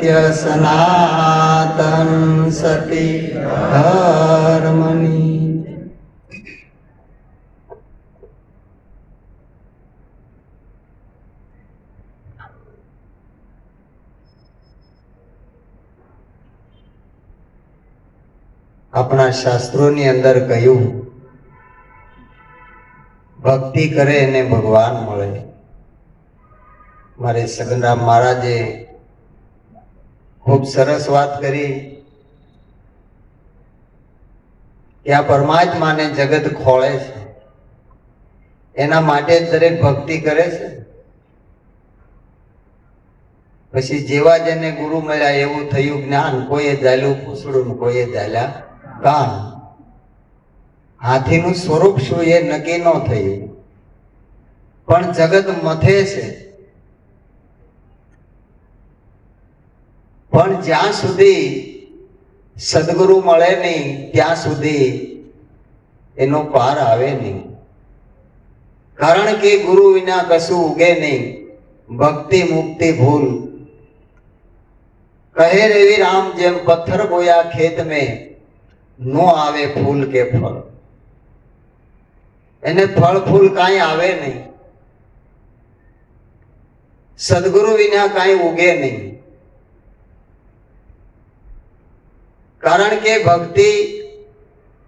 સત્ય સનાતન સતી ધર્મની. આપણા શાસ્ત્રોની અંદર કહ્યું, ભક્તિ કરે એને ભગવાન મળે. મારે સગનરામ મહારાજે ખૂબ સરસ વાત કરી કે આ પરમાત્માને જગત ખોળે છે, એના માટે જ દરેક ભક્તિ કરે છે. પછી જેવા જેને ગુરુ મળ્યા એવું થયું જ્ઞાન. કોઈએ ઝાલ્યું પૂછડું, કોઈએ ઝાલ્યા કાન. હાથીનું સ્વરૂપ શું એ નક્કી ન થયું, પણ જગત મથે છે. પણ જ્યાં સુધી સદગુરુ મળે નહીં ત્યાં સુધી એનો પાર આવે નહીં. કારણ કે ગુરુ વિના કશું ઉગે નહીં. ભક્તિ મુક્તિ ભૂલ કહે રેવી રામ, જેમ પથ્થર બોયા ખેત में નો આવે ફૂલ કે ફળ. એને ફળ ફૂલ કાંઈ આવે નહીં. સદગુરુ વિના કાંઈ ઉગે નહીં. કારણ કે ભક્તિ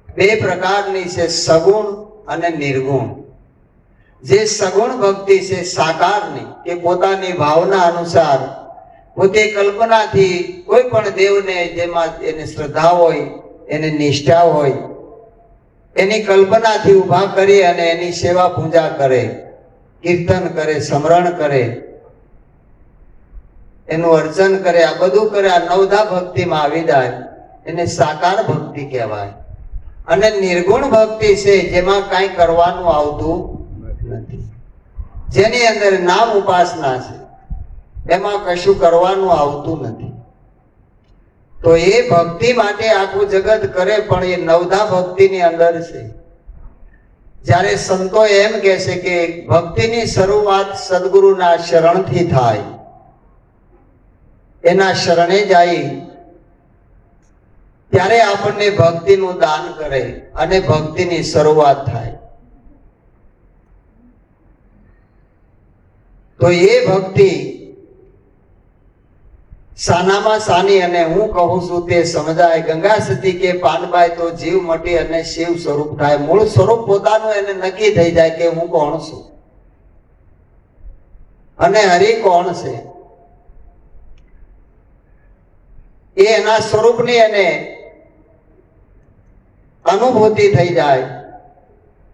બે પ્રકારની છે, સગુણ અને નિર્ગુણ. જે સગુણ ભક્તિ છે સાકારની, કે પોતાની ભાવના અનુસાર પોતે કલ્પનાથી કોઈ પણ દેવને, જેમાં એને શ્રદ્ધા હોય, એને નિષ્ઠા હોય, એની કલ્પનાથી ઊભા કરી અને એની સેવા પૂજા કરે, કીર્તન કરે, સ્મરણ કરે, એનું અર્ચન કરે, આ બધું કરે. આ નવધા ભક્તિમાં આવી જાય, એને સાકાર ભક્તિ કહેવાય. અને નિર્ગુણ ભક્તિ છે જેમાં કાંઈ કરવાનું આવતું નથી, જેની અંદર નામ ઉપાસના છે, એમાં કશું કરવાનું આવતું નથી. તો એ ભક્તિ માટે આખું જગત કરે, પણ એ નવધા ભક્તિની અંદર છે. જ્યારે સંતો એમ કહે છે કે ભક્તિની શરૂઆત સદગુરુના શરણથી થાય, એના શરણે જાય ત્યારે આપણને ભક્તિનું દાન કરે અને ભક્તિની શરૂઆત થાય. તો એ ભક્તિ સાનામાં સાની, અને હું કહું છું તે સમજાય. ગંગા સતી કે પાનબાઈ તો જીવ મટી અને શિવ સ્વરૂપ થાય. મૂળ સ્વરૂપ પોતાનું એને નક્કી થઈ જાય કે હું કોણ છું અને હરિ કોણ છે. એ એના સ્વરૂપની એને અનુભૂતિ થઈ જાય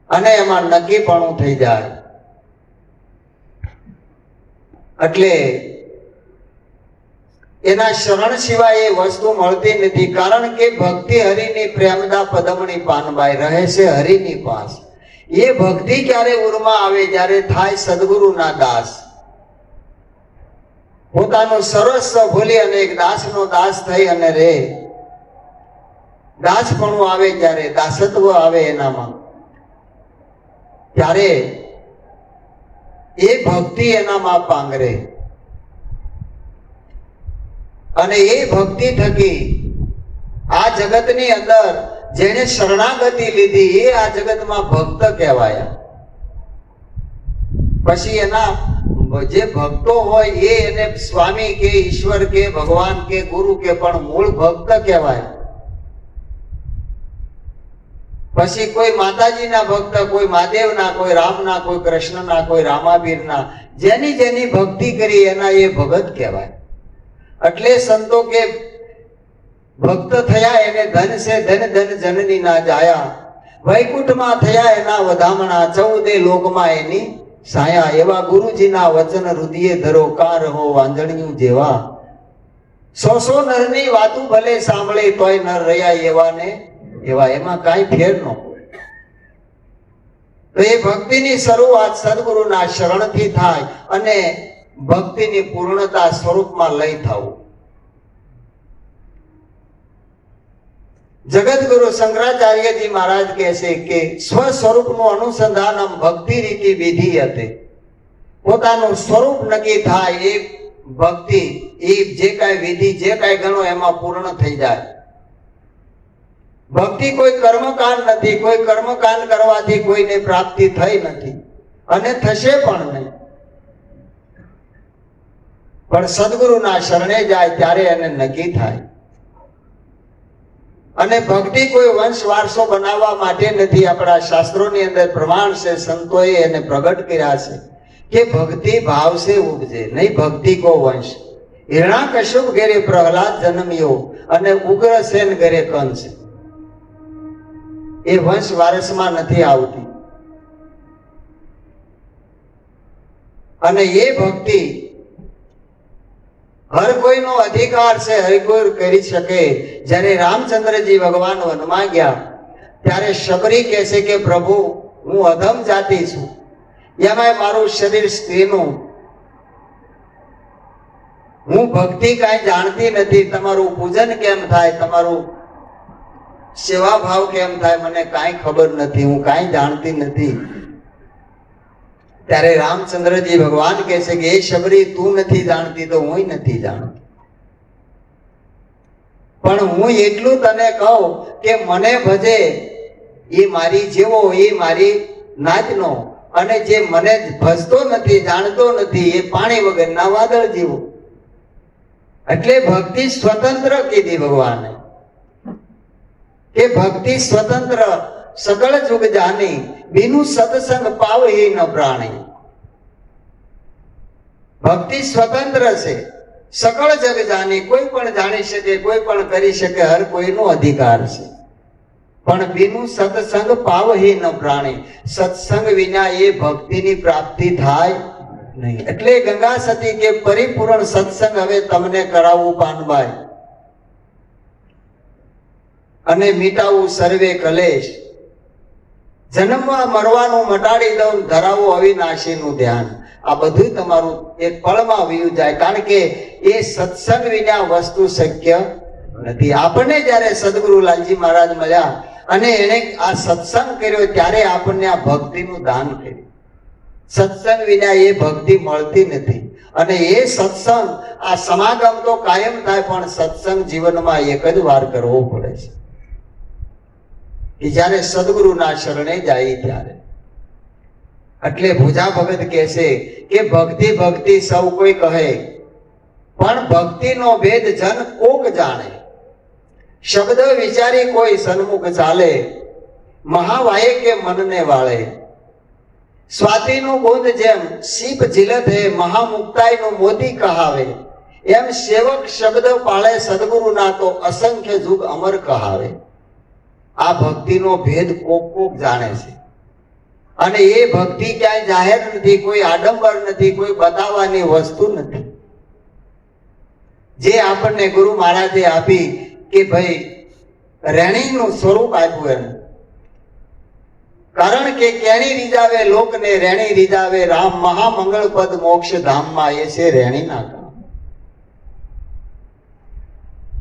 અને એમાં નક્કીપણું થઈ જાય. એટલે એના શરણ સિવાય એ વસ્તુ મળતી નથી. કારણ કે ભક્તિ હરિની પ્રેમદા પદમણી પાનબાઈ રહે છે હરિની પાસ. એ ભક્તિ ક્યારે ઉરમાં આવે? જ્યારે થાય સદગુરુના દાસ. પોતાનું સર્વસ્વ ભૂલી અને એક દાસનો દાસ થઈ અને રે. દાસપણું આવે જ્યારે, દાસત્વ આવે એનામાં, ત્યારે એ ભક્તિ એનામાં પાંગરે. અને એ ભક્તિ થકી આ જગતની અંદર જેને શરણાગતિ લીધી એ આ જગતમાં ભક્ત કહેવાયા. પછી એના જે ભક્તો હોય એ એને સ્વામી કે ઈશ્વર કે ભગવાન કે ગુરુ કે, પણ મૂળ ભક્ત કહેવાય. પછી કોઈ માતાજીના ભક્ત, કોઈ મહાદેવના, કોઈ રામના, કોઈ કૃષ્ણના, કોઈ રામાબીરના, જેની જેની ભક્તિ કરી એના એ ભગત કહેવાય. એટલે સંતો કે ભક્ત થયા એને ધન છે ધન ધન જનની ના જાયા. વૈકુંઠમાં થયા એના વધામણા, 14 લોકમાં એની સાયા. એવા ગુરુજીના વચન હૃદયે ધરો, કાર હો વાંજણિયું જેવા. 100 નરની વાતું ભલે સાંભળે તોય નર રહ્યા એવા ને એવા. એમાં કાંઈ ફેર ન હોય. તો એ ભક્તિની શરૂઆત સદગુરુના શરણથી થાય અને ભક્તિની પૂર્ણતા સ્વરૂપમાં લઈ થવું. જગતગુરુ શંકરાચાર્યજી મહારાજ કહે છે કે સ્વ સ્વરૂપનું અનુસંધાનમ ભક્તિ રીતિ વિધિ હતી. પોતાનું સ્વરૂપ નક્કી થાય એ ભક્તિ એ જે કાંઈ વિધિ જે કાંઈ ગણો એમાં પૂર્ણ થઈ જાય. ભક્તિ કોઈ કર્મકાંડ નથી, કોઈ કર્મકાંડ કરવાથી કોઈને પ્રાપ્તિ થઈ નથી અને થશે પણ નહીં. પણ સદગુરુના શરણે જાય ત્યારે એને નક્કી થાય. અને ભક્તિ કોઈ વંશ વારસો બનાવવા માટે નથી. આપણા શાસ્ત્રોની અંદર પ્રમાણ છે, સંતોએ એને પ્રગટ કર્યા છે કે ભક્તિ ભાવ સે ઉપજે, નહીં ભક્તિ કો વંશ. હિરણાકશ્યપ ઘેરે પ્રહલાદ જન્મ્યો અને ઉગ્રસેન ઘરે કંસ. એ વંશ વારસમાં નથી આવતી. અને એ ભક્તિ હર કોઈનો અધિકાર છે, હર કોઈ કરી શકે. જ્યારે રામચંદ્રજી ભગવાન વનમાં ગયા ત્યારે શબરી કહે છે કે પ્રભુ હું અધમ જાતિ છું, એમાંય મારું શરીર સ્ત્રીનું, હું ભક્તિ કાંઈ જાણતી નથી, તમારું પૂજન કેમ થાય, તમારું સેવા ભાવ કેમ થાય, મને કાંઈ ખબર નથી, હું કાંઈ જાણતી નથી. ત્યારે રામચંદ્રજી ભગવાન કહે છે કે એ શબરી તું નથી જાણતી તો હું નથી જાણતી, પણ હું એટલું તને કહું કે મને ભજે એ મારી જેવો, એ મારી નાતનો, અને જે મને ભજતો નથી, જાણતો નથી, એ પાણી વગરના વાદળ જેવો. એટલે ભક્તિ સ્વતંત્ર કીધી ભગવાને કે ભક્તિ સ્વતંત્ર સકળ જુગ જાની, બીનું સત્સંગ પાવહી ન પ્રાણી. ભક્તિ સ્વતંત્ર છે, સકળ જગ જાની, કોઈ પણ જાણી શકે, કોઈ પણ કરી શકે, હર કોઈનો અધિકાર છે. પણ બીનું સત્સંગ પાવહી ન પ્રાણી, સત્સંગ વિના એ ભક્તિની પ્રાપ્તિ થાય નહીં. એટલે ગંગા સતી કે પરિપૂર્ણ સત્સંગ હવે તમને કરાવવું પાનબાઈ, અને મીટાવું સર્વે કલેશ. જન્મવા મરવાનું મટાડી દઉં, ધરાવો અવિનાશીનું ધ્યાન. આ બધું તમારું એક પળમાં વયું જાય, કારણ કે એ સત્સંગ વિના વસ્તુ શક્ય નથી. આપણને જ્યારે સદગુરુ લાલજી મહારાજ મળ્યા અને એને આ સત્સંગ કર્યો ત્યારે આપણને આ ભક્તિનું દાન કર્યું. સત્સંગ વિના એ ભક્તિ મળતી નથી. અને એ સત્સંગ, આ સમાગમ તો કાયમ થાય, પણ સત્સંગ જીવનમાં એક જ વાર કરવો પડે છે, કે જ્યારે સદગુરુના શરણે જાય ત્યારે. એટલે ભુજા ભગત કહે છે કે ભક્તિ ભક્તિ સૌ કોઈ કહે, પણ ભક્તિનો ભેદ જન કોક જાણે. શબ્દ વિચારી કોઈ સન્મુખ ચાલે, મહાવાયે કે મનને વાળે. સ્વાતિનું બુંદ જેમ સીપ ઝીલત હે, મહામુક્તાઈનું મોતી કહાવે. એમ સેવક શબ્દ પાળે સદગુરુના, તો અસંખ્ય જુગ અમર કહાવે. આ ભક્તિનો ભેદ કોક કોક જાણે છે. અને એ ભક્તિ ક્યાંય જાહેર નથી, કોઈ આડંબર નથી, કોઈ બતાવવાની વસ્તુ નથી. જે આપણને ગુરુ મહારાજે આપી કે ભાઈ રેણીનું સ્વરૂપ આપ્યું એમ. કારણ કે કેણી રીજાવે લોકને, રેણી રીજાવે રામ. મહામંગળ પદ મોક્ષ ધામમાં, એ છે રેણીના કામ.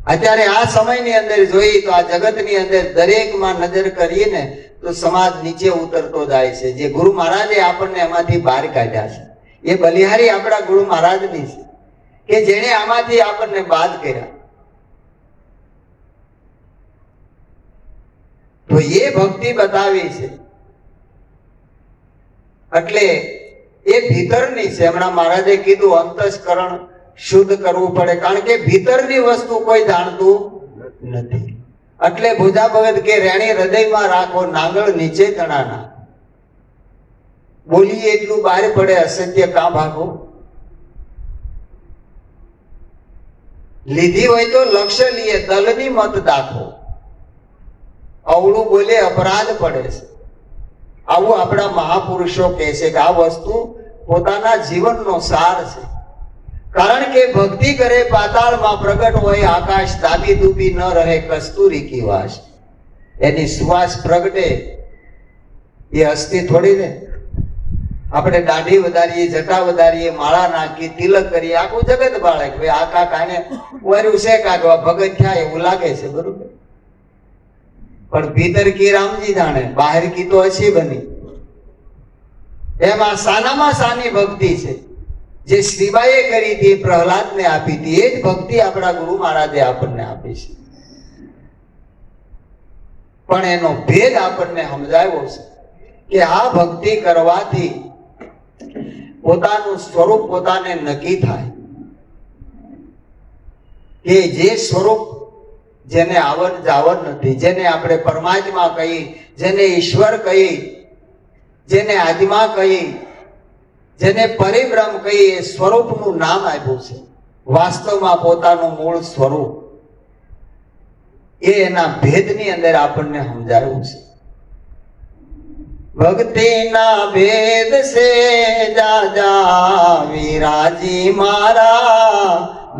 અત્યારે આ સમયની અંદર જોઈએ તો આ જગતની અંદર દરેકમાં નજર કરીએ ને તો સમાજ નીચે ઉતરતો જાય છે. જે ગુરુ મહારાજે આપણને એમાંથી બહાર કાઢ્યા છે, એ બલિહારી આપણા ગુરુ મહારાજની છે કે જેણે આમાંથી આપણને બાદ કર્યા. તો એ ભક્તિ બતાવી છે. એટલે એ ભીતરની છે. હમણાં મહારાજે કીધું અંતસ્કરણ શુદ્ધ કરવું પડે, કારણ કે ભીતરની વસ્તુ કોઈ જાણતું નથી. એટલે ભુજા ભગત કે રેણી હૃદયમાં રાખો, નાંગળ નીચે તણા નાખો. બોલીએ એટલું બહાર પડે, અસત્ય કાં ભાગો. લીધી હોય તો લક્ષ્ય લીએ, દલની મત દાખો. અવળું બોલે અપરાધ પડે છે. આવું આપણા મહાપુરુષો કહે છે કે આ વસ્તુ પોતાના જીવનનો સાર છે. કારણ કે ભક્તિ કરે પાતાળમાં, પ્રગટ હોય આકાશ. દાબી દૂબી ન રહે કસ્તુરી કી વાસ. એની સુવાસ પ્રગટે, એ અસ્થિ થોડી ને. આપણે દાઢી વધારીએ, જટા વધારીએ, માળા નાખી, તિલક કરીએ, આખું જગત બાળે કે ભાઈ આ કાકાને વર્યું છે, કાકા ભગત થયા એવું લાગે છે, બરોબર. પણ ભીતર કી રામજી જાણે, બહાર કી તો અછી બની. એમાં સાનામાં સાની ભક્તિ છે. જે શ્રીબાઈએ કરી હતી, પ્રહલાદને આપી હતી, એ જ ભક્તિ આપણા ગુરુ મહારાજે આપણને આપી છે. પણ એનો ભેદ આપણને સમજાવ્યો છે કે આ ભક્તિ કરવાથી પોતાનું સ્વરૂપ પોતાને નક્કી થાય, કે જે સ્વરૂપ જેને આવન જાવન નથી, જેને આપણે પરમાત્મા કહી, જેને ઈશ્વર કહી, જેને આત્મા કહી, જેને પરિબ્રહ્મ કહી, એ સ્વરૂપનું નામ આપ્યું છે. વાસ્તવમાં પોતાનું મૂળ સ્વરૂપ એ એના ભેદની અંદર આપણને સમજાવ્યું છે. ભક્તિના ભેદ સે જાજા વિરાજી મારા,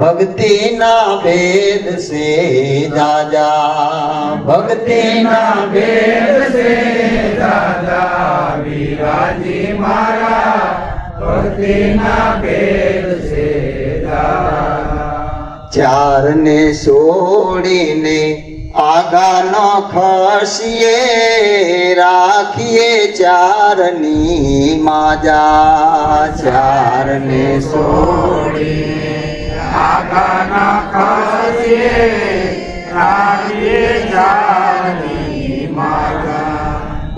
ભક્તિના ભેદ સે જાજા, ભક્તિના ભેદ સે દાદા વિરાજી મારા, ભક્તિના ભેદ છે દાદા. ચારને છોડીને આગા ન ખસીએ, રાખીએ ચારની માજા. ચારને છોડીને આગા ન ખસીએ, રાખીએ ચારની માજા.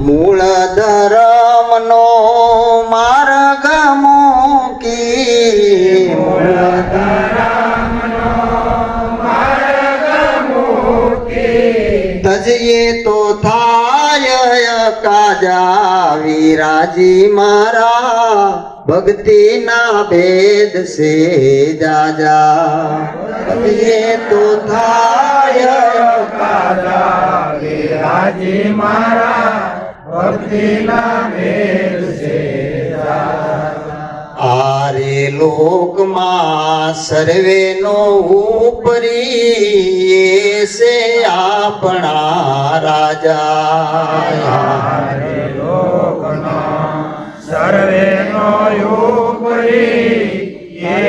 મૂળ ધર્મનો માર્ગ મૂકી, મૂળ ધર્મનો માર્ગ મૂકી, તજીએ તો થાય કાજા વિરાજી મારા, ભક્તિના ભેદ સે જાજા. તજીએ તો થાય દાદા વિરાજી મારા, ભક્તિના ભેદ છે દાદા. આરે લોકમાં સર્વેનો ઉપરી, એસે આપણા રાજા. હરે લોકનો સર્વેનો ઉપરી, એ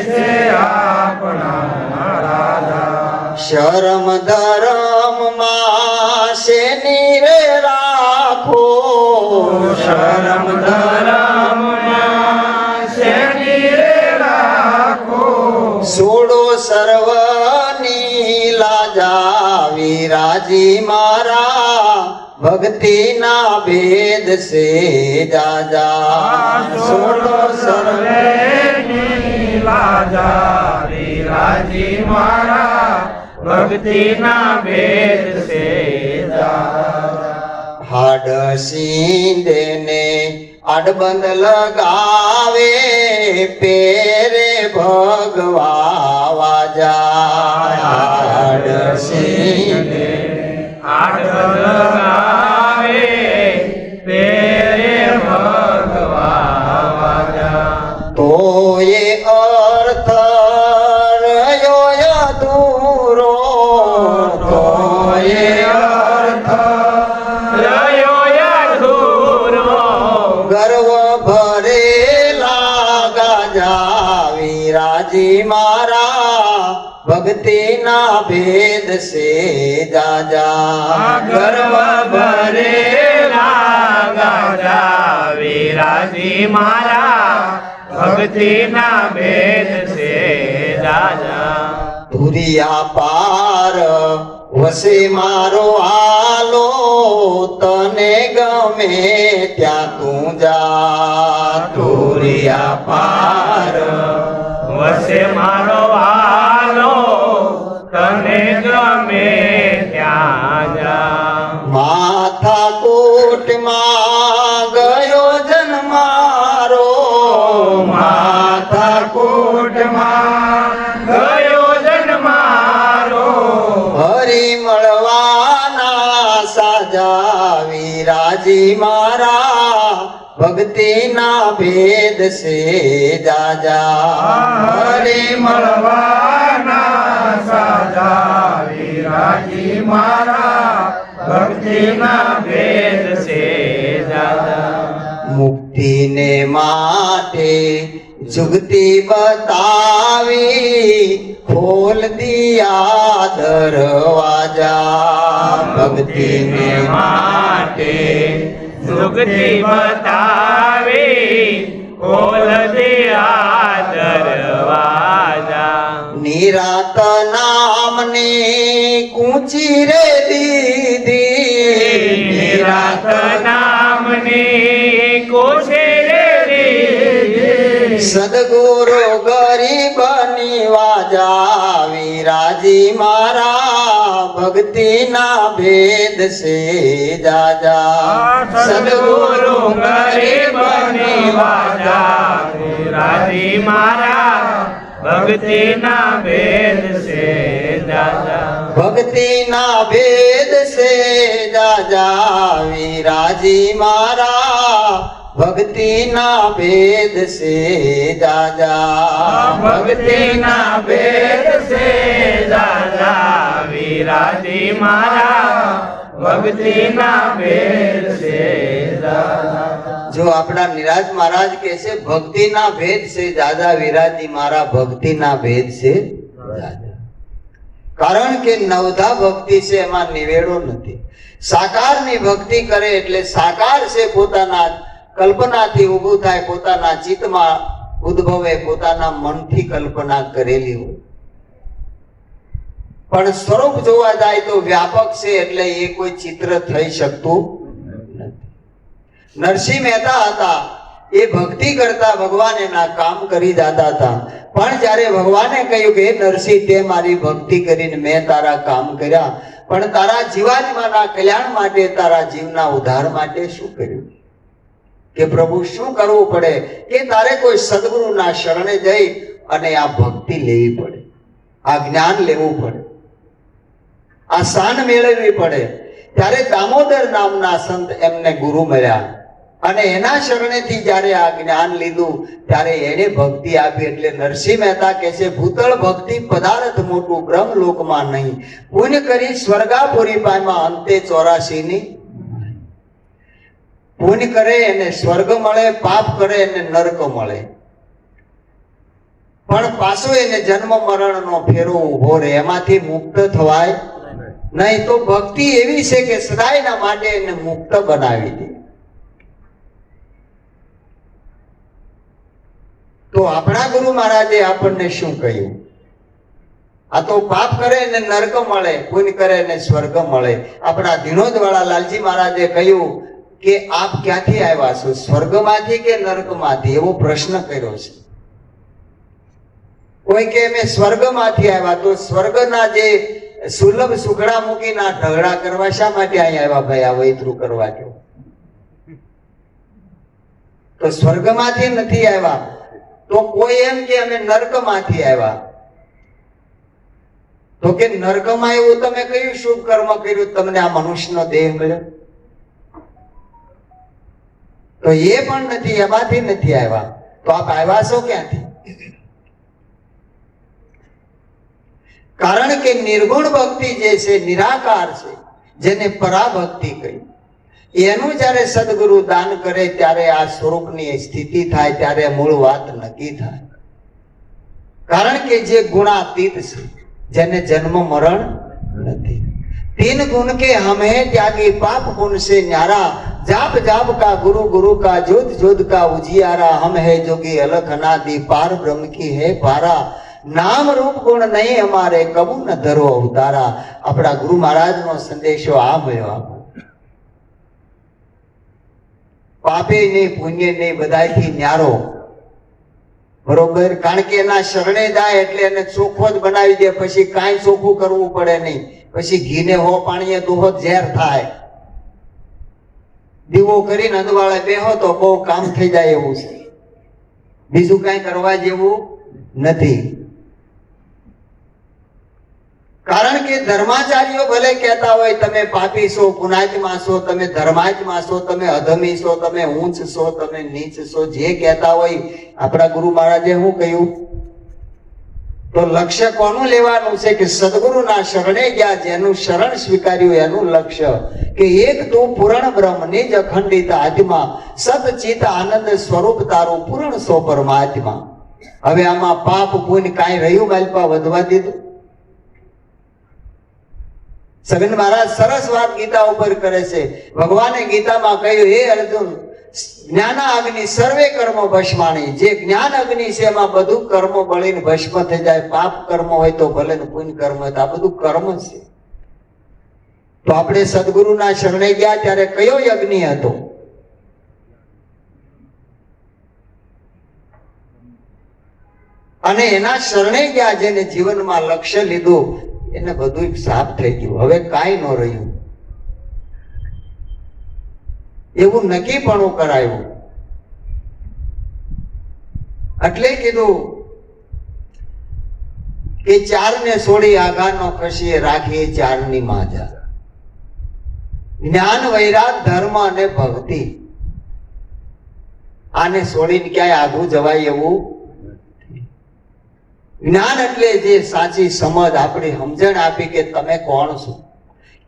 છે આપણા રાજા. શરમ ધર્મમાં શેની રે રાખો, શરમ ધર્મમાં શેની રે રાખો, છોડો સર્વની લાજા વિરાજી મારા, ભક્તિના ભેદ સે જાજા. છોડો સર્વેની લાજા વિરાજી મારા, ભક્તિના ભેદ છે દાદા. હાડ સિંધને આડબંધ લગાવે, પેરે ભગવા વાજા. હાડ સિંધે આડ લગાવે, પેરે ભગવા વાજા. તો એ અર્થ રહ્યો અધૂરો, તો એ અર્થ રહ્યો અધૂરો, ગર્વ ભરેલા ગાજા વિરાજી મારા, ભક્તિના ભેદ સે જાજા. ગર્વ ભરેલા ગાજા વિરાજી મારા, ભક્તિના ભેદ છે દાદા. ધુરિયા પાર વસે મારો આલો, તને ગમે ત્યાં તું જા. ધુરિયા પાર વસે મારો વાલો, તને ગમે ત્યાં જા. માથા કોટમાં ગયો જન્મારો, માથા કોટમાં ગયો જન્મારો, હરી મળવાના સાજા વિરાજી મારા, ભક્તિના ભેદ સે જાજા. હરે મળવાના સાજા વિરાજી મારા, ભક્તિના ભેદ છે દાદા. મુક્તિને માટે જુગતી બતાવી, ખોલ દિયા દરવાજા. ભક્તિને માટે સુગતિ બતાવી, ખોલ દિયા નિરાત નામની કૂંચી રે દીધી નિરાત નામની કોશેરે દીધી સદગુરુ ગરીબની વાજા વિરાજી મારા ભક્તિના ભેદ છે જાજા સદગુરુ ગરીબની વાજા રાજી મારા ભક્તિના ભેદ છે દાદા ભક્તિના ભેદ છે જાજા વિરાજી મારા ભક્તિના ભેદ છે જાજા ભક્તિના ભેદ છે દાદા વિરાજી મારા ભક્તિના ભેદ છે દાદા જો આપણા નિરાજ મહારાજ કહે છે ભક્તિના ભેદ છે દાદા વિરાજી મારા ભક્તિના ભેદ છે દાદા કારણ કે નવધા ભક્તિ છે એમાં નિવેડો નથી સાકારની ભક્તિ કરે એટલે સાકાર છે પોતાના કલ્પનાથી ઊભું થાય પોતાના ચિત્તમાં ઉદ્ભવે પોતાના મનથી કલ્પના કરેલી હોય પણ સ્વરૂપ જોવા જાય તો વ્યાપક છે એટલે એ કોઈ ચિત્ર થઈ શકતું નરસિંહ મહેતા હતા એ ભક્તિ કરતા ભગવાન એના કામ કરી જતા હતા પણ જ્યારે ભગવાને કહ્યું કે હે નરસિંહ તે મારી ભક્તિ કરીને મેં તારા કામ કર્યા પણ તારા જીવાત્માના કલ્યાણ માટે તારા જીવના ઉદ્ધાર માટે શું કર્યું કે પ્રભુ શું કરવું પડે કે તારે કોઈ સદગુરુના શરણે જઈ અને આ ભક્તિ લેવી પડે આ જ્ઞાન લેવું પડે આ શાન મેળવવી પડે ત્યારે દામોદર નામના સંત એમને ગુરુ મળ્યા અને એના શરણેથી જ્યારે આ જ્ઞાન લીધું ત્યારે એને ભક્તિ આપી એટલે નરસિંહ મહેતા કહે છે ભૂતળ ભક્તિ પદાર્થ મોટું બ્રહ્મલોકમાં નહીં પુણ્ય કરી સ્વર્ગાપુરી પામ્યા અંતે 84 ની પુણ્ય કરે એને સ્વર્ગ મળે પાપ કરે એને નરક મળે પણ પાછો એને જન્મ મરણનો ફેરો ઉભો રહે એમાંથી મુક્ત થવાય નહીં તો ભક્તિ એવી છે કે સદાયના માટે એને મુક્ત બનાવી દે તો આપણા ગુરુ મહારાજે આપણને શું કહ્યું આ તો પાપ કરે એને નરક મળે પુણ્ય કરે એને સ્વર્ગ મળે આપણા ધીણોદ વાળા લાલજી મહારાજે કહ્યું કે આપ ક્યાંથી આવ્યા છો સ્વર્ગમાંથી કે નરકમાંથી એવો પ્રશ્ન કર્યો છે કોઈ કે અમે સ્વર્ગમાંથી આવ્યા તો સ્વર્ગના જે સુલભ સુખડા મૂકીના ઢગડા કરવા શા માટે અહીં આવ્યા ભાઈ આ વૈતરું કરવા જો તો સ્વર્ગમાંથી નથી આવ્યા તો કોઈ એમ કે અમે નરકમાંથી આવ્યા તો કે નરકમાં એવું તમે કયું શુભ કર્મ કર્યું તમને આ મનુષ્યનો દેહ મળ્યો તો એ પણ નથી એમાંથી નથી આવ્યા તો આપ આવ્યા છો ક્યાંથી કારણ કે નિર્ગુણ ભક્તિ જે છે નિરાકાર છે જેને પરાભક્તિ કહી એનું જ્યારે સદગુરુ દાન કરે ત્યારે આ સ્વરૂપની સ્થિતિ થાય ત્યારે મૂળ વાત નક્કી થાય કારણ કે જે ગુણાતીત છે જેને જન્મ મરણ નથી तीन गुण के हम हैं त्यागी पाप पुण्य से न्यारा जाप जाप का गुरु गुरु का जोत जोत का उजियारा हम है जोगी अलख अनादि पार ब्रह्म की है पारा नाम रूप गुण नहीं हमारे कबू न धरो अवतारा अपना गुरु महाराज नो संदेशो आ मळ्यो पापे नहीं पुण्य नहीं बधाईथी न्यारो बरोबर कारण के एना शरणे जाय एटले एने चोखो ज बनावी दे पछी काई चोखું કરવું પડે નહીં પછી ઘીને હો પાણીએ દોહો ઝેર થાય દીવો કરીને અંધવાળે બેહો તો બહુ કામ થઈ જાય એવું છે બીજું કાંઈ કરવા જેવું નથી કારણ કે ધર્માચાર્યો ભલે કહેતા હોય તમે પાપી છો પુનાત્મા છો તમે ધર્માત્મા છો તમે અધમી છો તમે ઊંચ છો તમે નીચ છો જે કહેતા હોય આપણા ગુરુ મહારાજે શું કહ્યું तो लक्ष्य कोनु लेवानुं छे कि सद्गुरुना शरणे गया जेनु शरण स्वीकार्યું एनु लक्ष्य कि एक तू पूर्ण ब्रह्म निज अखंडित आत्मा सतचित आनंद स्वरूप तारू पूर्ण सो परमात्मा હવે આમાં પાપ પુણ્ય કાઈ રહ્યું માલપા વધવા દીધું સગન મહારાજ સરસ વાત ગીતા ઉપર કરે છે ભગવાને ગીતામાં કહ્યું હે અર્જુન જ્ઞાનાગ્નિ સર્વે કર્મ ભસ્માણી, જે જ્ઞાન અગ્નિ છે એમાં બધું કર્મ બળીને ભસ્મ થઈ જાય. પાપ કર્મ હોય તો ભલે ને પુણ્ય કર્મ હોય તો આ બધું કર્મ છે. તો આપણે સદગુરુના શરણે ગયા ત્યારે કયો અગ્નિ હતો? અને એના શરણે ગયા, જેને જીવનમાં લક્ષ્ય લીધું એને બધું સાફ થઈ ગયું. હવે કાંઈ ન રહ્યું. એવું નક્કીપણું કરાયું. એટલે કીધું કે ચારને છોડી આઘાનો ખસીએ રાખીએ ચારની માજા. જ્ઞાન, વૈરાગ, ધર્મ અને ભક્તિ, આને છોડીને ક્યાંય આઘું જવાય એવું. જ્ઞાન એટલે જે સાચી સમજ, આપણી સમજણ આપી કે તમે કોણ છો,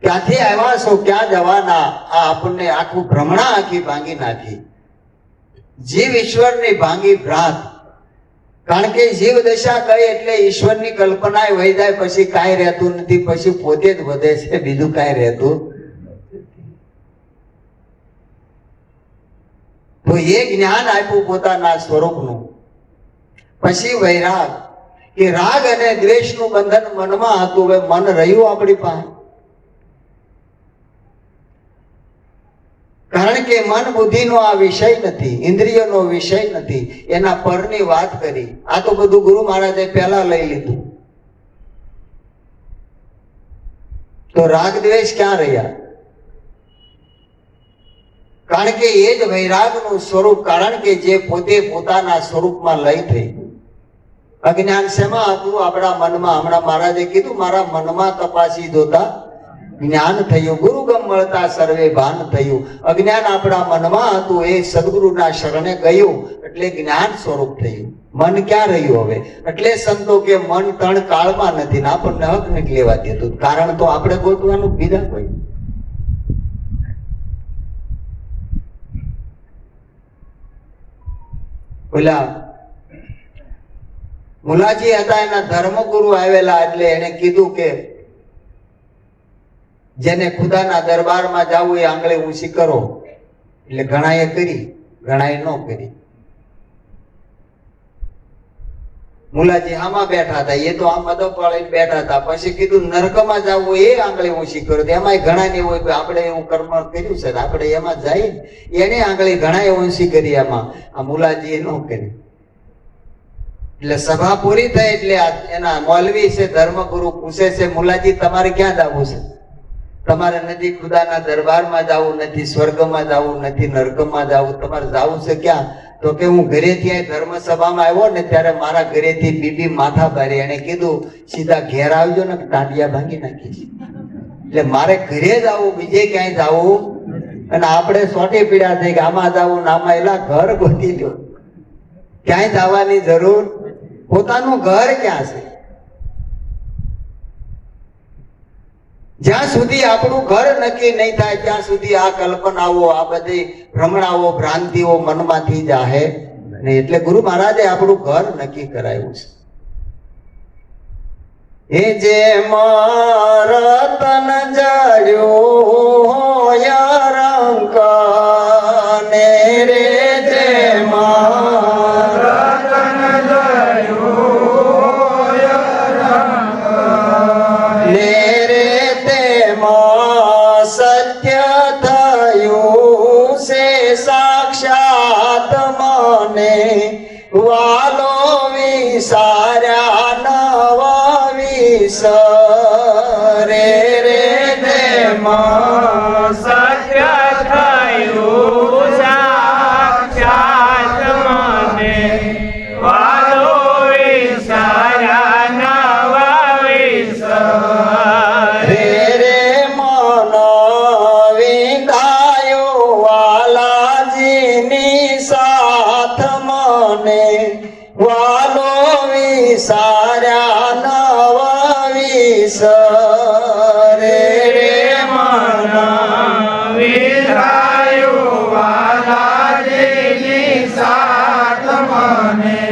ક્યાંથી આવ્યા છો, ક્યાં જવાના. આ આપણને આખું ભ્રમણા આખી ભાંગી નાખી. જીવ ઈશ્વરની ભાંગી ભ્રાંત. કારણ કે જીવ દશા કહે એટલે ઈશ્વરની કલ્પના વહી જાય, પછી કાંઈ રહેતું નથી, પછી પોતે જ વધે છે, બીજું કાંઈ રહેતું. તો એ જ્ઞાન આપ્યું પોતાના સ્વરૂપનું. પછી વૈરાગ, કે રાગ અને દ્વેષનું બંધન મનમાં હતું, હવે મન રહ્યું આપણી પાસે. કારણ કે મન બુદ્ધિનો આ વિષય નથી, ઇન્દ્રિયનો વિષય નથી. એના પરની વાત કરી. આ તો બધું ગુરુ મહારાજે પહેલા લઈ લીધું. તો રાગ દ્વેષ ક્યાં રહ્યા? કારણ કે એ જ વૈરાગનું સ્વરૂપ. કારણ કે જે પોતે પોતાના સ્વરૂપમાં લઈ થઈ. અજ્ઞાન શેમાં હતું? આપણા મનમાં. હમણાં મહારાજે કીધું મારા મનમાં તપાસી જોતા જ્ઞાન થયું, ગુરુગમ મળતા સર્વે ભાન થયું. અજ્ઞાન આપણા મનમાં હતું, એ સદગુરુના શરણે ગયું એટલે જ્ઞાન સ્વરૂપ થયું. મન ક્યાં રહ્યું હવે? એટલે સંતો કે મન ત્રણ કાળમાં નથી ને આપણને હક નથી લેવા દેતું. કારણ તો આપણે ગોતવાનું, બીજા કોઈ. ઓલા મુલાજી હતા, એના ધર્મગુરુ આવેલા. એટલે એને કીધું કે જેને ખુદાના દરબારમાં જવું એ આંગળી ઊંચી કરો. એટલે ઘણાએ કરી, ઘણાએ ન કરી. મુલાજી આમાં બેઠા હતા, એ તો આમ મદદ વાળી બેઠા હતા. પછી કીધું નરકમાં જવું એ આંગળી ઊંચી કરો. એમાંય ઘણા ને હોય કે આપણે એવું કર્મ કર્યું છે, આપણે એમાં જઈએ. એને આંગળી ઘણાએ ઊંચી કરી, એમાં આ મુલાજી એ ન કરી. એટલે સભા પૂરી થઈ એટલે એના મૌલવી છે, ધર્મગુરુ પૂછે છે, મુલાજી તમારે ક્યાં જવું છે? તમારે નથી ખુદાના દરબારમાં જવું, નથી સ્વર્ગમાં જવું, નથી નરકમાં જવું, તમારે જવું છે ક્યાં? તો કે હું ઘરેથી અહીં ધર્મ સભામાં આવ્યો ને ત્યારે મારા ઘરેથી બીબી માથા ભારી. એને કીધું સીધા ઘેર આવજો ને ટાંટિયા ભાંગી નાખી. એટલે મારે ઘરે જ આવું, બીજે ક્યાંય જવું. અને આપણે સોટી પીડા થઈ કે આમાં જવું ને આમાં. એલા ઘર ગોતી લો, ક્યાંય જવાની જરૂર. પોતાનું ઘર ક્યાં છે? જ્યાં સુધી આપણું ઘર નક્કી નહીં થાય ત્યાં સુધી આ કલ્પનાઓ, આ બધી ભ્રમણાઓ, ભ્રાંતિઓ મનમાંથી જાહે નહીં. એટલે ગુરુ મહારાજે આપણું ઘર નક્કી કરાયું છે. એ જે રતન જડ્યો યરંક ને રે, જે સાક્ષાત મને વાલો વિસાર્યા નવા વિસરે રે. તેમાં સત્ય થયું સાક્ષાત મને વાલો વિસાર્યા નવા વિસરે રે. મન વિંધાયો વાલાજીની સાથ મને વાલો વિસાર્યા નવા વિસરે રે. મન વિંધાયો વાલાજીની સાથ મને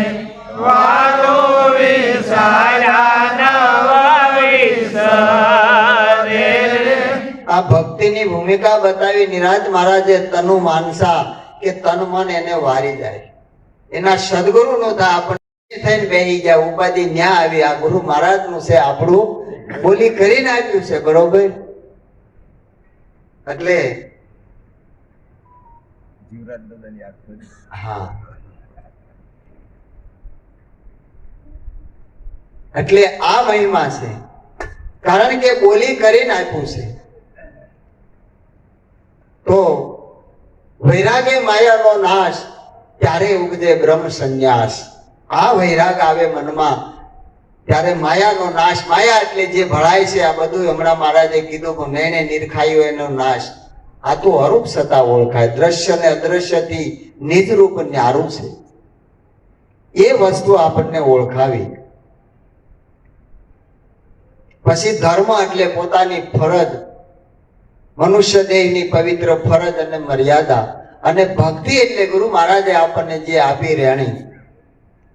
વાલો વિસાર્યા નવા વિસરે. આ ભક્તિની ભૂમિકા બતાવી નિરાજ મહારાજે તનુ માનસા કે તન મન એને વારી જાય. એના સદગુરુ નું થાય આપણે થઈને બેહી જાય ઉપાધિ ન્યા આવી. આ ગુરુ મહારાજ નું છે, આપણું બોલી કરીને આપ્યું છે, બરોબર. એટલે હા, એટલે આ મહિમા છે, કારણ કે બોલી કરીને આપ્યું છે. તો વૈરાગે માયાનો નાશ, ત્યારે ઉગજે બ્રહ્મ સંન્યાસ. આ વૈરાગ આવે મનમાં ત્યારે માયાનો નાશ. માયા એટલે જે ભળાય છે, આ બધું હમણાં મહારાજે કીધું કે મેને નિરખાયો એનો નાશ. આ તો અરૂપ સતા ઓળખાય. દ્રશ્ય ને અદ્રશ્ય થી નિજ રૂપ ન્યારું છે. એ વસ્તુ આપણને ઓળખાવી. પછી ધર્મ એટલે પોતાની ફરજ, મનુષ્ય દેહની પવિત્ર ફરજ અને મર્યાદા. અને ભક્તિ એટલે ગુરુ મહારાજે આપણને જે આપી રહેણી,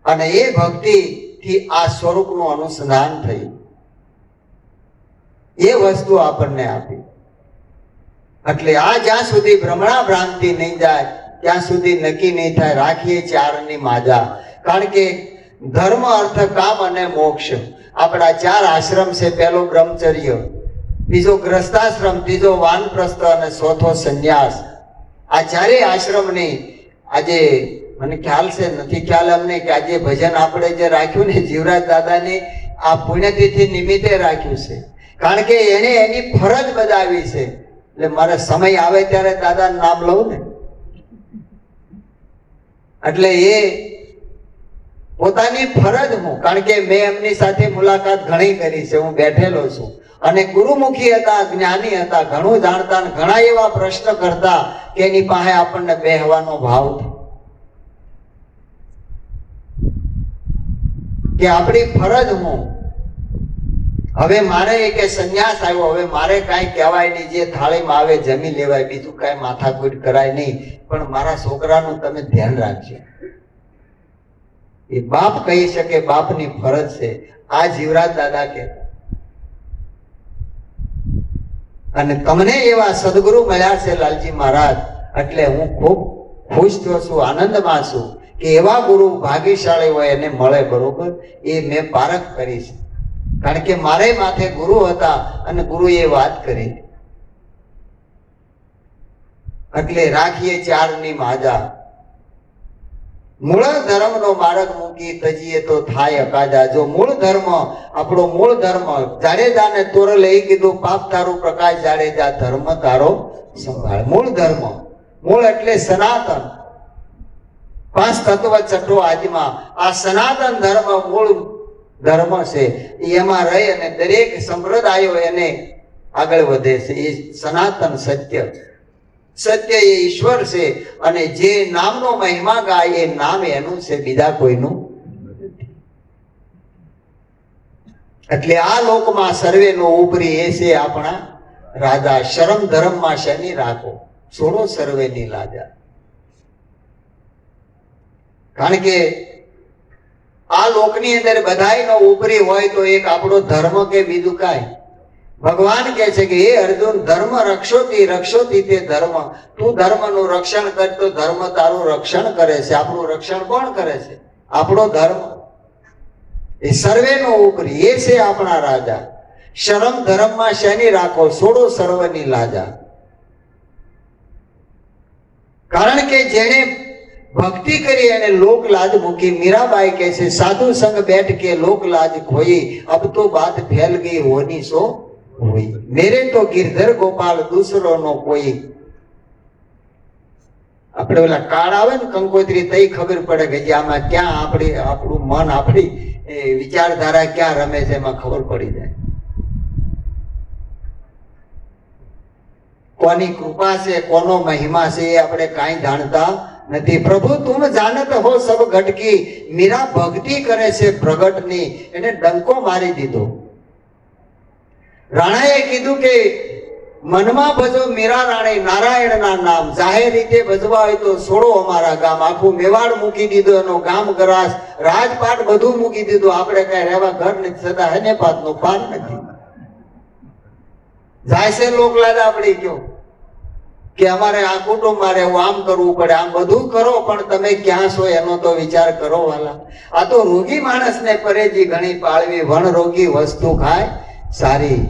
અને એ ભક્તિ થી આ સ્વરૂપનું અનુસંધાન થયું. એ વસ્તુ આપણને આપી. એટલે આ જ્યાં સુધી ભ્રમણા ભ્રાંતિ નહીં જાય ત્યાં સુધી નક્કી નહીં થાય રાખીએ ચારની માજા. કારણ કે ધર્મ, અર્થ, કામ અને મોક્ષ આપણા 4 આશ્રમ છે. પહેલો બ્રહ્મચર્ય, બીજો ગ્રસ્તાશ્રમ, ત્રીજો વાનપ્રસ્થ અને ચોથો સંન્યાસ. આ 4 આશ્રમની આજે મને ખ્યાલ છે, નથી ખ્યાલ અમને, કે આજે ભજન આપણે જે રાખ્યું ને જીવરાજ દાદાની આ પુણ્યતિથિ નિમિત્તે રાખ્યું છે. કારણ કે એને એની ફરજ બજાવી છે. એટલે મારે સમય આવે ત્યારે દાદાનું નામ લઉં ને, એટલે એ પોતાની ફરજ હું, કારણ કે મેં એમની સાથે મુલાકાત ઘણી કરી છે, હું બેઠેલો છું. અને ગુરુમુખી હતા, જ્ઞાની હતા, ઘણું જાણતા, ઘણા એવા પ્રશ્ન કરતા કે એની પાસે આપણને બેહવાનો ભાવ થયો. કે આપણી ફરજ હું, હવે મારે કે સંન્યાસ આવ્યો, હવે મારે કાંઈ કહેવાય નહીં, જે થાળીમાં આવે જમી લેવાય, બીજું કાંઈ માથાકૂટ કરાય નહીં. પણ મારા છોકરાનું તમે ધ્યાન રાખજો. એ બાપ કહી શકે, બાપની ફરજ છે. આ જીવરાજ દાદા કહેતા. અને તમને એવા સદગુરુ મળ્યા છે લાલજી મહારાજ, એટલે હું ખૂબ ખુશ થયો છું, આનંદમાં છું કે એવા ગુરુ ભાગ્યશાળી હોય એને મળે, બરોબર. એ મેં પારખ કરી છે, કારણ કે મારે માથે ગુરુ હતા અને ગુરુએ વાત કરી. એટલે રાખીએ ચારની માજા. મૂળ ધર્મનો માર્ગ મૂકી તજીએ તો થાય અકાજા. જો મૂળ ધર્મ, આપણો મૂળ ધર્મ, જાડેજાને તોરલે એ કીધું પાપ તારું પ્રકાશ જાડેજા, ધર્મ તારો સંભાળ. મૂળ ધર્મ, મૂળ એટલે સનાતન, 5 તત્વ છઠ્ઠો આત્મા. આ સનાતન ધર્મ મૂળ ધર્મ છે. એમાં રહી અને દરેક સંપ્રદાયો એને આગળ વધે છે. એ સનાતન સત્ય, સત્ય એ ઈશ્વર છે. અને જે નામનો મહિમા ગાય એ નામ એનું છે, બીજા કોઈનું. એટલે આ લોકમાં સર્વેનો ઉપરી એ છે આપણા રાજા. શરમ ધર્મમાં શનિ રાખો, છોડો સર્વેની લાજા. કારણ કે આ લોકની અંદર બધાયનો ઉપરી હોય તો એક આપણો ધર્મ કે બીજું કાંઈ. ભગવાન કહે છે કે હે અર્જુન, ધર્મ રક્ષોતી રક્ષોતી તે ધર્મ. તું ધર્મનું રક્ષણ કર તો ધર્મ તારું રક્ષણ કરે છે. આપણું રક્ષણ કોણ કરે છે? આપણો ધર્મ. એ સર્વેનો ઉપરી એ છે આપણા રાજા. શરમ ધર્મમાં શેની રાખો, છોડો સર્વની લાજા. કારણ કે જેને ભક્તિ કરી એને લોક લાજ મૂકી. મીરાબાઈ કહે છે સાધુ સંગ બેઠ કે લોક લાજ ખોઈ, અબ તો બાત ફેલ ગઈ હોની સો હોઈ. મેરે તો ગિરધર ગોપાલ દૂસરો નો કોઈ. આપણે ઓલા કાળ આવે ને કંકોત્રી, તઈ ખબર પડે કે આમાં ક્યાં આપણું મન, આપણી વિચારધારા ક્યાં રમે છે, એમાં ખબર પડી જાય. કોની કૃપા છે, કોનો મહિમા છે, એ આપણે કાંઈ જાણતા નથી. પ્રભુ તુમ જાનત હો સબ ઘટકી. મીરા ભક્તિ કરે છે પ્રગટની, એને ડંકો મારી દીધો. રાણાએ કીધું કે મનમાં ભજો મીરા રાણી નારાયણના નામ. જાહેર રીતે ભજવા હોય તો છોડો અમારા ગામ. આખું મેવાડ મૂકી દીધું, એનો ગામ ગરાસ, રાજપાટ બધું મૂકી દીધું. આપણે કઈ રહેવા ઘર નથી થતા, હેને પાતનું પાન નથી. જાય છે લોકલાજ આપડી કયો. કે અમારે આ કુટુંબમાં રહેવું, આમ કરવું પડે, આમ બધું કરો, પણ તમે ક્યાં છો એનો તો વિચાર કરો વાલા. આ તો રોગી માણસને પરેજી ઘણી પાળવી, વણ રોગી વસ્તુ ખાય સારી.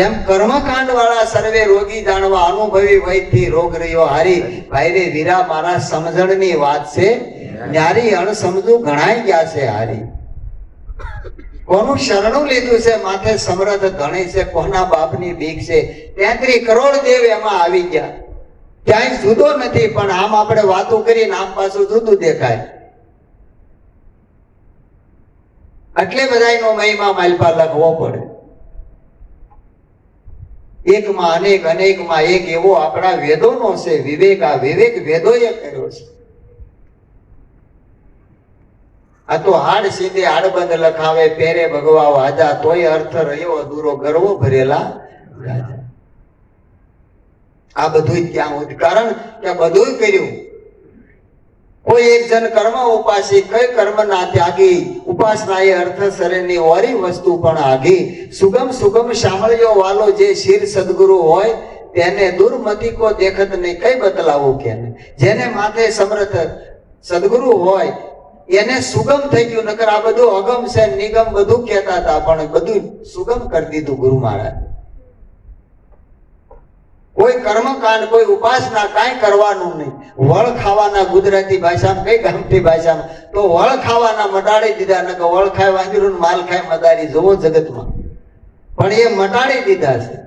એમ કર્મકાંડ વાળા સર્વે રોગી જાણવા, અનુભવી વૈદથી રોગ રહ્યો હારી. ભાઈ રે વીરા મારા સમજણની વાત છે ન્યારી, અણસમજુ ગણાઈ ગયા છે હારી. કોનું શરણું લીધું છે માથે સમરથ ધણી છે, કોના બાપની બીક છે. 33 કરોડ દેવ એમાં આવી ગયા, ક્યાંય જુદો નથી. પણ આમ આપણે વાતો કરીને આમ પાછું જુદું દેખાય. એટલે બધાનો મહિમા માલપા લખવો પડે. એકમાં અનેક, અનેકમાં એક એવો આપણા વેદોનો છે વિવેક. આ વિવેક વેદોએ કર્યો છે. આ તો હાડ સીધે હાડબંધ લખાવે, પેરે ભગવા વાજા, તોય અર્થ રહ્યો અધૂરો, ગર્વો ભરેલા રાજા. આ બધું ક્યાં હોય? કારણ કે બધું કર્યું. કોઈ એક જન કર્મ ઉપાસી, કઈ કર્મ ના ત્યાગી, ઉપાસના એ અર્થ સરેની ઓરી વસ્તુ પણ આગી. સુગમ સુગમ સાંભળ્યો વાલો, જે શિર સદગુરુ હોય તેને દુર્મતિ કો દેખત નહીં, કઈ બતલાવું કે. જેને માથે સમર્થ સદગુરુ હોય એને સુગમ થઈ ગયું. નકર આ બધું અગમ છે નિગમ બધું કહેતા હતા, પણ બધું સુગમ કરી દીધું ગુરુ મહારાજ. કોઈ કર્મકાંડ, કોઈ ઉપાસના કાંઈ કરવાનું નહીં. વળ ખાવાના, ગુજરાતી ભાષામાં, કઈ ગામઠી ભાષામાં તો વળ ખાવાના મટાડી દીધા. નકર વળ ખાય વાંદરું, માલ ખાય મદારી, જોવો જગતમાં. પણ એ મટાડી દીધા છે.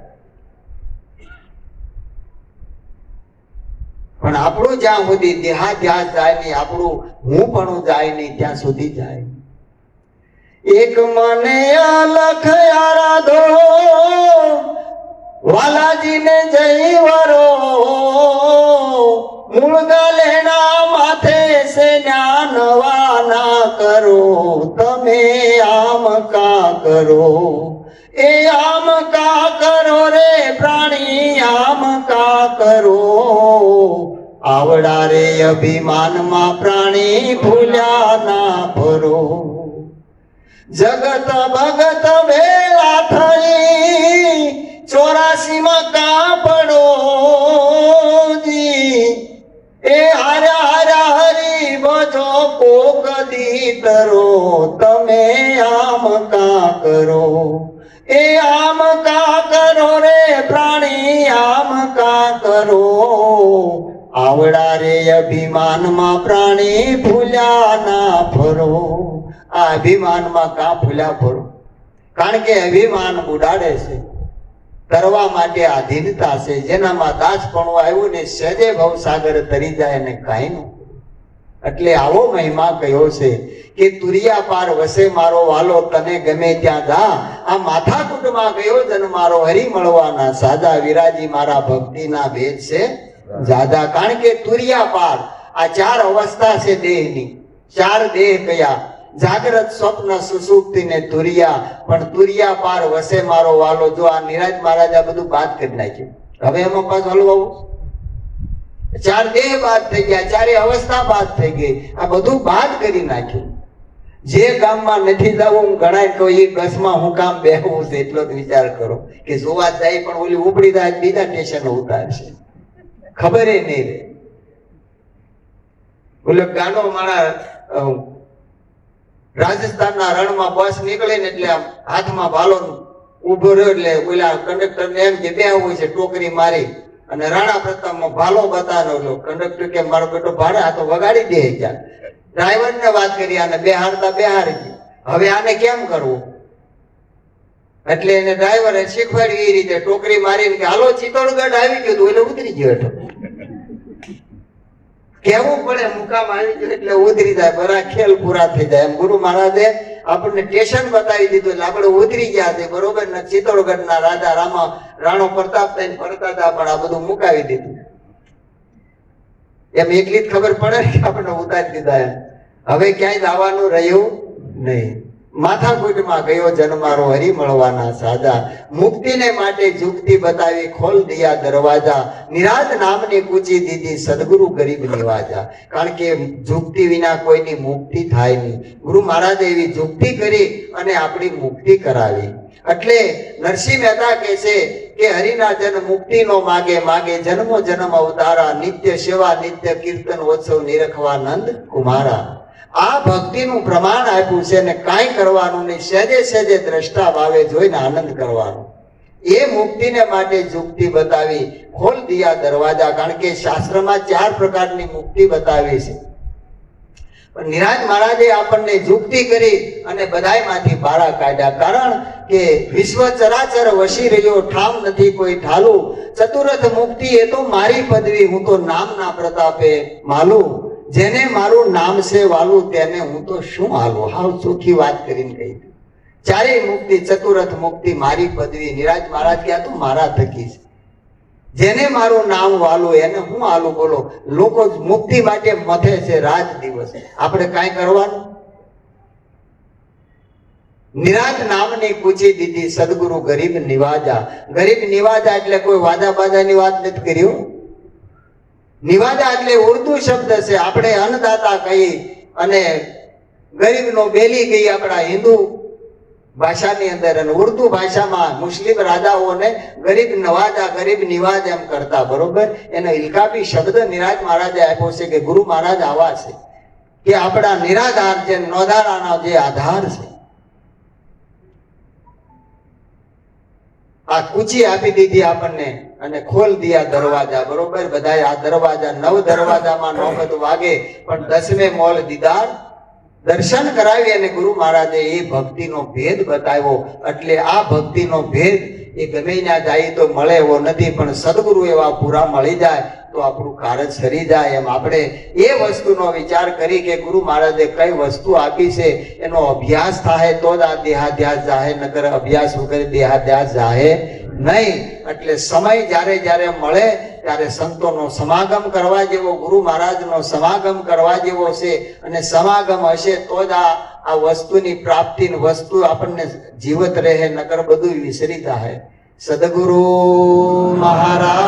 પણ આપણું જ્યાં સુધી દેહાધ્યાસ જાય નહીં, આપણું હું પણ જાય નહીં, ત્યાં સુધી જાય. એક મને અલખ આરાધો, વાલાજીને જય વરો, મૂળ ગલેના માથે છે જ્ઞાનવાના કરો. તમે આમ કા કરો, એ આમ કા કરો રે પ્રાણી, આમ કા કરો. આવડા રે અભિમાનમાં પ્રાણી ભૂલ્યા ના ભરો. જગત ભગત ભેળા થઈ 84 કા પડો જી. એ હારા હારા હરી બજો કોક દી તરો. તમે આમ કા કરો, એ આમ કા કરો રે પ્રાણી, આમ કા કરો. આવડા રે અભિમાનમાં પ્રાણી ભૂલ્યા ના ફરો. આ અભિમાનમાં કા ભૂલ્યા ફરો? કારણ કે અભિમાન ઉડાડે છે. તરવા માટે આધીનતા છે. જેનામાં દાસપણું આવ્યું ને સહેજે ભવસાગર તરી જાય અને કાંઈ નું. એટલે આવો મહિમા કયો છે કે તુરિયા પાર વસે મારો વાલો, તને ગમે ત્યાં જા. આ માથાકૂટમાં ગયો જન મારો, હરી મળવાના સાદા. વિરાજી મારા ભક્તિના ભેદ છે જાદા. કારણ કે તુરિયા પાર, આ 4 અવસ્થા છે દેહની. 4 દેહ કયા? જાગ્રત, સ્વપ્ન, સુષુપ્તિ ને તુરિયા. પણ તુરિયા પાર વસે મારો વાલો. જો આ નિરાજ મહારાજ આ બધું બાદ કરી નાખ્યું. હવે એમાં પાછું હલવાવું. 4 દેહ બાદ થઈ ગયા, 4 અવસ્થા બાદ થઈ ગઈ. આ બધું બાદ કરી નાખ્યું. જે ગામમાં નથી જવું, ગણાય તો એ બસમાં હું કામ બેહવું છે, એટલો જ વિચાર કરો. કે જોવા જાય પણ ઓલી ઉપડી જાય, બીજા સ્ટેશન ઉતારશે, ખબર નહીં રે. ઓલો ગાનો માણા રાજસ્થાનના રણમાં બસ નીકળે ને એટલે હાથમાં ભાલો ઉભો રહ્યો. એટલે ઓલા કંડક્ટર ને એમ કે બેહવું છે, ટોકરી મારી અને રાણા પ્રતાપમાં ભાલો બતાવેલો. કંડક્ટર કે મારો બેટો ભાડે, આ તો વગાડી દે. ક્યાં ડ્રાઈવર ને વાત કરી, આને બેહારતા બેહારી ગઈ. હવે આને કેમ કરવું? એટલે એને ડ્રાઈવરે શીખવાડ્યું એ રીતે, ટોકરી મારીને કે હાલો ચિત્તોડગઢ આવી ગયો. એટલે ઉતરી ગયો હેઠો. કેવું પડે, મુકામ આવી ગયો એટલે ઉતરી જાય. બરા ખેલ પૂરા થઈ જાય. એમ ગુરુ મહારાજે આપણને સ્ટેશન બતાવી દીધું એટલે આપણે ઉતરી ગયા છે, બરોબર ને. ચિત્તોડગઢ ના રાજા રાણો પ્રતાપ થઈને ફરતા હતા, પણ આ બધું મુકાવી દીધું. એમ એટલી જ ખબર પડે કે આપણે ઉતારી દીધા. એમ હવે ક્યાંય જવાનું રહ્યું નહીં. માથાકૂટમાં ગયો જન્મારો, હરી મળવાના સાજા. મુક્તિને માટે જુગતી બતાવી, ખોલ દિયા દરવાજા. નિરાજ નામની કૂચી દીધી, સદગુરુ ગરીબ નિવાજા. કારણ કે જુગતી વિના કોઈની મુક્તિ થાય નહીં. ગુરુ મહારાજે એવી જુગતી કરી અને આપણી મુક્તિ કરાવી. એટલે નરસિંહ મહેતા કહે છે કે હરિના જન મુક્તિ નો માગે માગે જન્મો જન્મ અવતારા નિત્ય સેવા નિત્ય કીર્તન ઉત્સવ નિરખવા નંદ કુમારા. આ ભક્તિનું પ્રમાણ આપ્યું છે ને કાંઈ કરવાનું નહીં, સહેજે સહેજે દ્રષ્ટા ભાવે જોઈને આનંદ કરવાનો. એ મુક્તિને માટે યુક્તિ બતાવી, ખોલ દિયા દરવાજા. કારણ કે શાસ્ત્રમાં 4 પ્રકારની મુક્તિ બતાવી છે. પણ નિરાજ મહારાજે આપણને યુક્તિ કરી અને બધાયમાંથી બાળા કાઢ્યા. કારણ કે વિશ્વ ચરાચર વસી રહ્યો, ઠામ નથી કોઈ ઠાલું. ચતુરથ મુક્તિ એ તો મારી પદવી, હું તો નામના પ્રતાપે માલું. જેને મારું નામ છે વાલું, તેને હું તો શું હાલું. હાવ ચોખ્ખી વાત કરીને કહી. ચારેય મુક્તિ, ચતુરથ મુક્તિ, મારી પદવી. નિરાજ મહારાજ ક્યાં તો મારા થકી છે. જેને મારું નામ વાલું એને હું હાલું. બોલો, લોકો મુક્તિ માટે મથે છે રાત દિવસ, આપણે કાંઈ કરવાનું? નિરાજ નામની પૂછી દીધી સદગુરુ ગરીબ નિવાજા. ગરીબ નિવાજા એટલે કોઈ વાદા બાદાની વાત નથી કર્યું. નિવાજા એટલે ઉર્દુ શબ્દ છે. આપણે અન્નદાતા કહી અને ગરીબનો બેલી ગઈ આપણા હિન્દુ ભાષાની અંદર, અને ઉર્દુ ભાષામાં મુસ્લિમ રાજાઓને ગરીબ નવાજા ગરીબ નિવાજ એમ કરતા. બરોબર, એનો ઇલકાબી શબ્દ નિરાજ મહારાજે આપ્યો છે કે ગુરુ મહારાજ આવા છે કે આપણા નિરાધાર છે, નોંધારાનો જે આધાર છે. આ કૂચી આપી દીધી આપણને અને ખોલ દિયા દરવાજા. બરોબર, બધા આ દરવાજા 9 દરવાજામાં નોબત વાગે, પણ 10મે મોલ દીદાર દર્શન કરાવી અને ગુરુ મહારાજે એ ભક્તિનો ભેદ બતાવ્યો. એટલે આ ભક્તિનો ભેદ એ ગમે ત્યાં જાય તો મળે એવો નથી, પણ સદગુરુ એવા પૂરા મળી જાય તો આપણું કારજ સરી જાય. એમ આપણે એ વસ્તુનો વિચાર કરી કે ગુરુ મહારાજે કઈ વસ્તુ આપી છે, એનો અભ્યાસ થાય તો જ આ દેહાધ્યાસ જાહે, નકર અભ્યાસ વગર દેહાધ્યાસ જાહે નહીં. એટલે સમય જ્યારે જ્યારે મળે ત્યારે સંતોનો સમાગમ કરવા જેવો, ગુરુ મહારાજનો સમાગમ કરવા જેવો છે. અને સમાગમ હશે તો જ આ વસ્તુની પ્રાપ્તિ, વસ્તુ આપણને જીવત રહે, નકર બધું વિસરી જાય. સદગુરુ મહારાજ